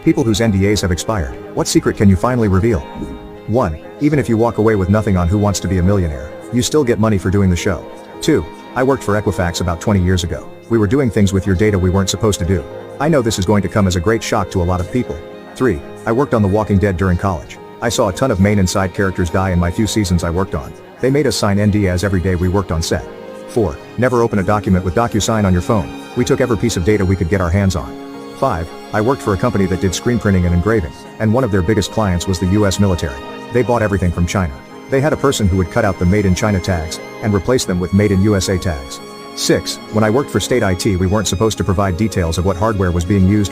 People whose NDAs have expired. What secret can you finally reveal? 1. Even if you walk away with nothing on Who Wants to Be a Millionaire, you still get money for doing the show. 2. I worked for Equifax about 20 years ago. We were doing things with your data we weren't supposed to do. I know this is going to come as a great shock to a lot of people. 3. I worked on The Walking Dead during college. I saw a ton of main and side characters die in my few seasons I worked on. They made us sign NDAs every day we worked on set. 4. Never open a document with DocuSign on your phone. We took every piece of data we could get our hands on. 5. I worked for a company that did screen printing and engraving, and one of their biggest clients was the US military. They bought everything from China. They had a person who would cut out the Made in China tags, and replace them with Made in USA tags. 6. When I worked for state IT we weren't supposed to provide details of what hardware was being used or